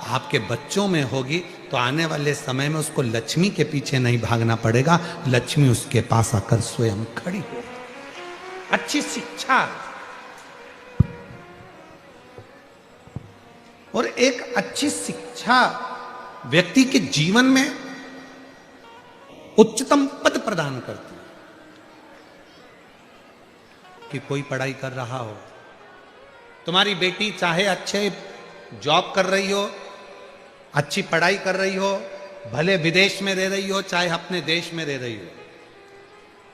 S1: आपके बच्चों में होगी तो आने वाले समय में उसको लक्ष्मी के पीछे नहीं भागना पड़ेगा, लक्ष्मी उसके पास आकर स्वयं खड़ी हो। अच्छी शिक्षा और एक अच्छी शिक्षा व्यक्ति के जीवन में उच्चतम पद प्रदान करती है। कि कोई पढ़ाई कर रहा हो, तुम्हारी बेटी चाहे अच्छे जॉब कर रही हो, अच्छी पढ़ाई कर रही हो, भले विदेश में रह रही हो चाहे अपने देश में रह रही हो,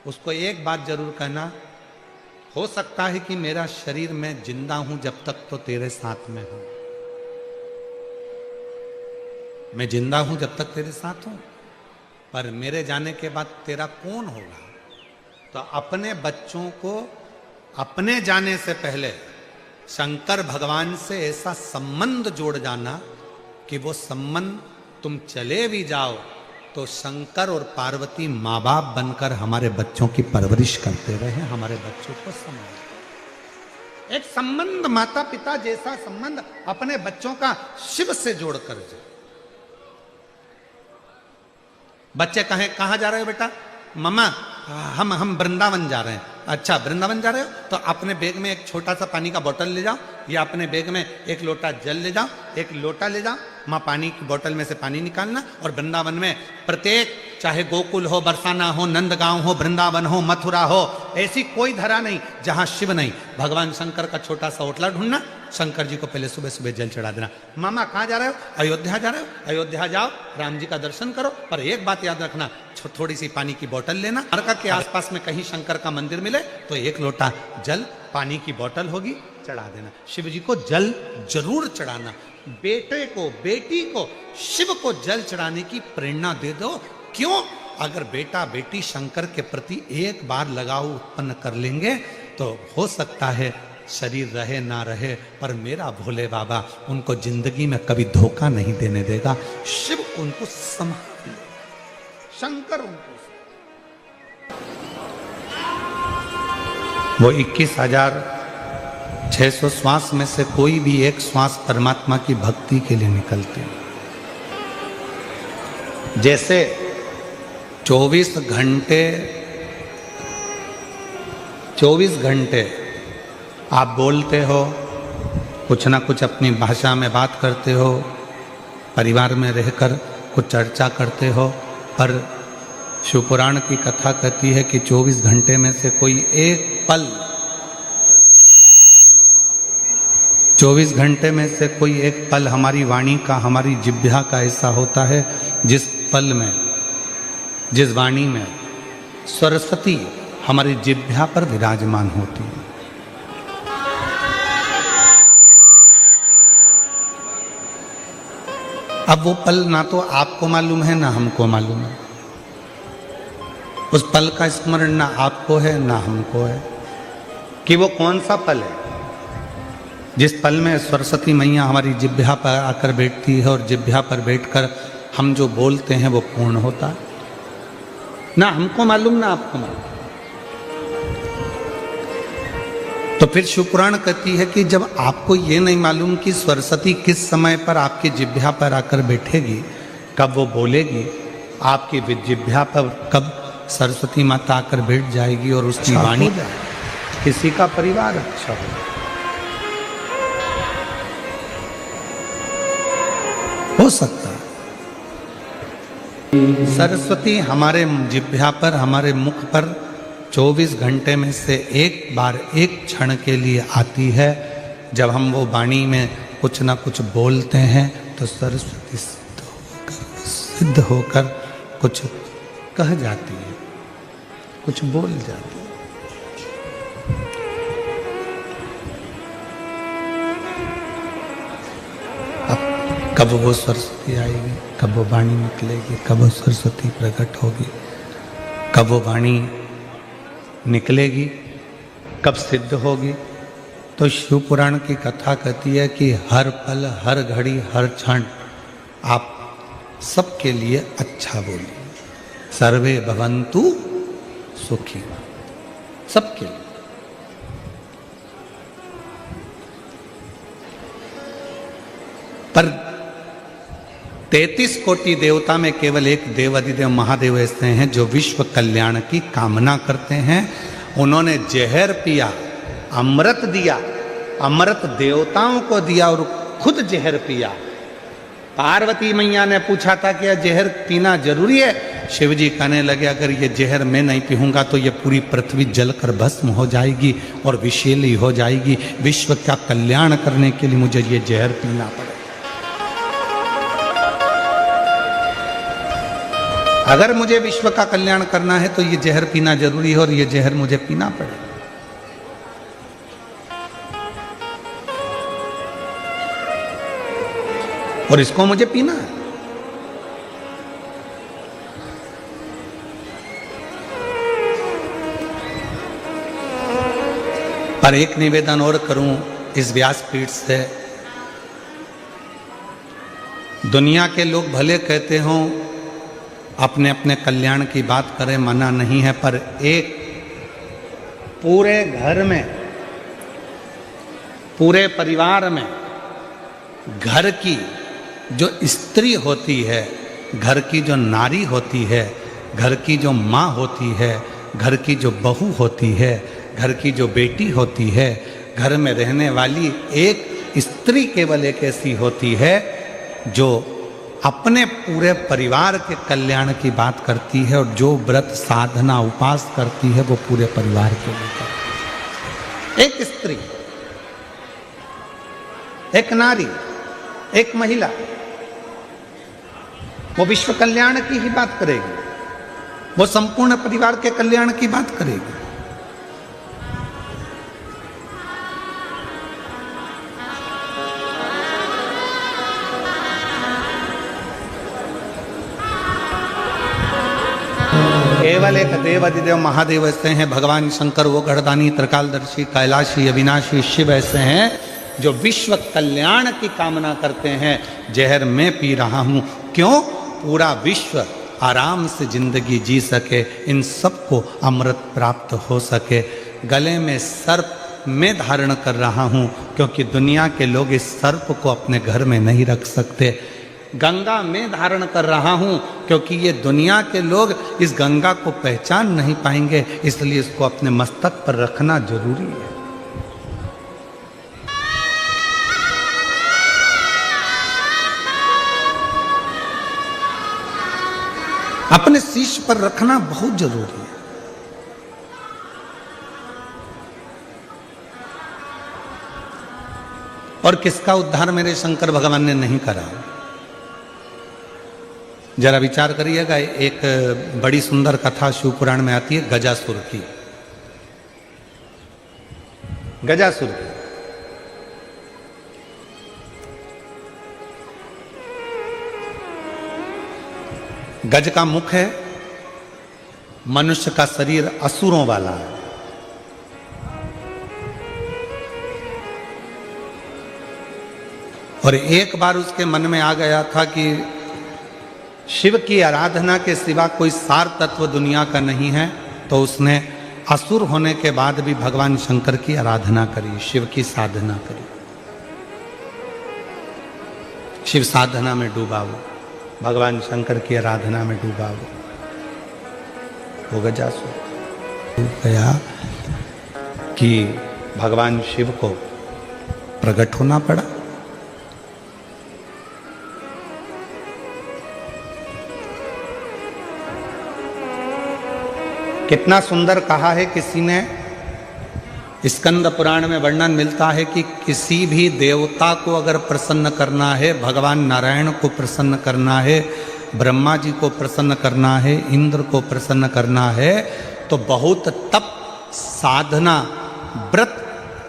S1: उसको एक बात जरूर कहना, हो सकता है कि मेरा शरीर में जिंदा हूं जब तक तो तेरे साथ में हूं, मैं जिंदा हूं जब तक तेरे साथ हूं, पर मेरे जाने के बाद तेरा कौन होगा। तो अपने बच्चों को अपने जाने से पहले शंकर भगवान से ऐसा संबंध जोड़ जाना कि वो संबंध तुम चले भी जाओ तो शंकर और पार्वती माँ बाप बनकर हमारे बच्चों की परवरिश करते रहे, हमारे बच्चों को संभालते। एक संबंध माता पिता जैसा संबंध अपने बच्चों का शिव से जोड़कर जाए। बच्चे कहें कहां जा रहे हो बेटा? मम्मा हम वृंदावन जा रहे हैं। अच्छा वृंदावन जा रहे हो तो अपने बैग में एक छोटा सा पानी का बोतल ले जाओ, या अपने बैग में एक लोटा जल ले जाओ, एक लोटा ले जाओ, माँ पानी की बोतल में से पानी निकालना, और वृंदावन में प्रत्येक, चाहे गोकुल हो, बरसाना हो, नंदगांव हो, वृंदावन हो, मथुरा हो, ऐसी कोई धरा नहीं जहां शिव नहीं, भगवान शंकर का छोटा सा ओटला ढूंढना, शंकर जी को पहले सुबह सुबह जल चढ़ा देना। मामा कहाँ जा रहे हो? अयोध्या जा रहे हो? अयोध्या जाओ, राम जी का दर्शन करो, पर एक बात याद रखना, थोड़ी सी पानी की बोतल लेना, द्वारका के आसपास में कहीं शंकर का मंदिर मिले तो एक लोटा जल, पानी की बोतल होगी, चढ़ा देना। शिव जी को जल जरूर चढ़ाना। बेटे को, बेटी को शिव को जल चढ़ाने की प्रेरणा दे दो। क्यों? अगर बेटा बेटी शंकर के प्रति एक बार लगाव उत्पन्न कर लेंगे तो हो सकता है शरीर रहे ना रहे, पर मेरा भोले बाबा उनको जिंदगी में कभी धोखा नहीं देने देगा। शिव उनको संभाल, शंकर उनको, वो 21,600 श्वास में से कोई भी एक श्वास परमात्मा की भक्ति के लिए निकलते हैं। जैसे 24 घंटे आप बोलते हो, कुछ ना कुछ अपनी भाषा में बात करते हो, परिवार में रहकर कुछ चर्चा करते हो, पर शिवपुराण की कथा कहती है कि 24 घंटे में से कोई एक पल 24 घंटे में से कोई एक पल हमारी वाणी का, हमारी जिह्वा का ऐसा होता है जिस पल में, जिस वाणी में सरस्वती हमारी जिह्वा पर विराजमान होती है। अब वो पल ना तो आपको मालूम है ना हमको मालूम है। उस पल का स्मरण ना आपको है ना हमको है कि वो कौन सा पल है जिस पल में सरस्वती मैया हमारी जिह्वा पर आकर बैठती है और जिह्वा पर बैठकर हम जो बोलते हैं वो पूर्ण होता है। ना हमको मालूम ना आपको मालूम। तो फिर शिवपुराण कहती है कि जब आपको ये नहीं मालूम कि सरस्वती किस समय पर आपकी जिह्वा पर आकर बैठेगी, कब वो बोलेगी, आपकी जिह्वा पर कब सरस्वती माता आकर बैठ जाएगी और उसकी वाणी किसी का परिवार अच्छा हो सकता है। सरस्वती हमारे जिह्वा पर, हमारे मुख पर 24 घंटे में से एक बार, एक क्षण के लिए आती है। जब हम वो वाणी में कुछ ना कुछ बोलते हैं तो सरस्वती सिद्ध होकर कुछ कह जाती है, कुछ बोल जाती है। अब कब वो सरस्वती आएगी, कब वो वाणी निकलेगी, कब वो सरस्वती प्रकट होगी, कब वो वाणी निकलेगी, कब सिद्ध होगी। तो शिव पुराण की कथा कहती है कि हर पल, हर घड़ी, हर क्षण आप सबके लिए अच्छा बोलिए। सर्वे भवन्तु सुखी, सबके लिए। पर 33 कोटि देवता में केवल एक देव अधिदेव महादेव ऐसे हैं जो विश्व कल्याण की कामना करते हैं। उन्होंने जहर पिया, अमृत दिया, अमृत देवताओं को दिया और खुद जहर पिया। पार्वती मैया ने पूछा था कि यह जहर पीना जरूरी है। शिव जी कहने लगे अगर ये जहर मैं नहीं पीऊंगा तो ये पूरी पृथ्वी जलकर भस्म हो जाएगी और विषैली हो जाएगी। विश्व का कल्याण करने के लिए मुझे ये जहर पीना पड़ेगा। अगर मुझे विश्व का कल्याण करना है तो ये जहर पीना जरूरी है और ये जहर मुझे पीना पड़ेगा। और इसको मुझे पीना है। पर एक निवेदन और करूं इस व्यासपीठ से, दुनिया के लोग भले कहते हों अपने अपने कल्याण की बात करें, मना नहीं है, पर एक पूरे घर में, पूरे परिवार में घर की जो स्त्री होती है, घर की जो नारी होती है, घर की जो माँ होती है, घर की जो बहू होती है, घर की जो बेटी होती है, घर में रहने वाली एक स्त्री केवल एक ऐसी होती है जो अपने पूरे परिवार के कल्याण की बात करती है और जो व्रत साधना उपास करती है वो पूरे परिवार के लिए करती है। एक स्त्री, एक नारी, एक महिला, वो विश्व कल्याण की ही बात करेगी, वो संपूर्ण परिवार के कल्याण की बात करेगी। केवल एक देव अधिदेव महादेव ऐसे हैं, भगवान शंकर वो गढ़दानी, त्रिकालदर्शी, कैलाशी, अविनाशी शिव ऐसे हैं जो विश्व कल्याण की कामना करते हैं। जहर मैं पी रहा हूं, क्यों? पूरा विश्व आराम से जिंदगी जी सके, इन सबको अमृत प्राप्त हो सके। गले में सर्प मैं धारण कर रहा हूं क्योंकि दुनिया के लोग इस सर्प को अपने घर में नहीं रख सकते। गंगा में धारण कर रहा हूं क्योंकि ये दुनिया के लोग इस गंगा को पहचान नहीं पाएंगे, इसलिए इसको अपने मस्तक पर रखना जरूरी है। अपने शीश पर रखना बहुत जरूरी है। और किसका उद्धार मेरे शंकर भगवान ने नहीं करा? जरा विचार करिएगा। एक बड़ी सुंदर कथा शिव पुराण में आती है गजासुर की। गजासुर की गज का मुख है, मनुष्य का शरीर असुरों वाला है। और एक बार उसके मन में आ गया था कि शिव की आराधना के सिवा कोई सार तत्व दुनिया का नहीं है, तो उसने असुर होने के बाद भी भगवान शंकर की आराधना करी, शिव की साधना करी। शिव साधना में डूबा वो, भगवान शंकर की आराधना में डूबा वो गजासुर गया कि भगवान शिव को प्रकट होना पड़ा। कितना सुंदर कहा है किसी ने, स्कंद पुराण में वर्णन मिलता है कि किसी भी देवता को अगर प्रसन्न करना है, भगवान नारायण को प्रसन्न करना है, ब्रह्मा जी को प्रसन्न करना है, इंद्र को प्रसन्न करना है, तो बहुत तप साधना व्रत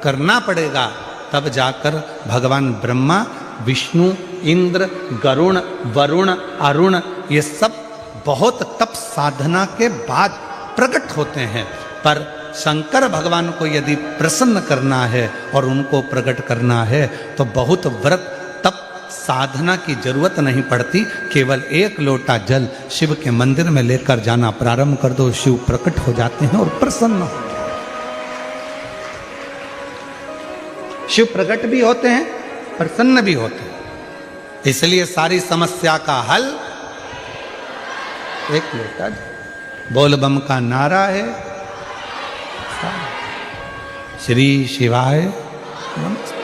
S1: करना पड़ेगा। तब जाकर भगवान ब्रह्मा, विष्णु, इंद्र, गरुण, वरुण, अरुण, ये सब बहुत तप साधना के बाद प्रकट होते हैं। पर शंकर भगवान को यदि प्रसन्न करना है और उनको प्रकट करना है तो बहुत व्रत तप साधना की जरूरत नहीं पड़ती। केवल एक लोटा जल शिव के मंदिर में लेकर जाना प्रारंभ कर दो, शिव प्रकट हो जाते हैं और प्रसन्न हो। शिव प्रकट भी होते हैं, प्रसन्न भी होते हैं। इसलिए सारी समस्या का हल एक लोटा जल। बोल बम का नारा है, श्री शिवाय नमः।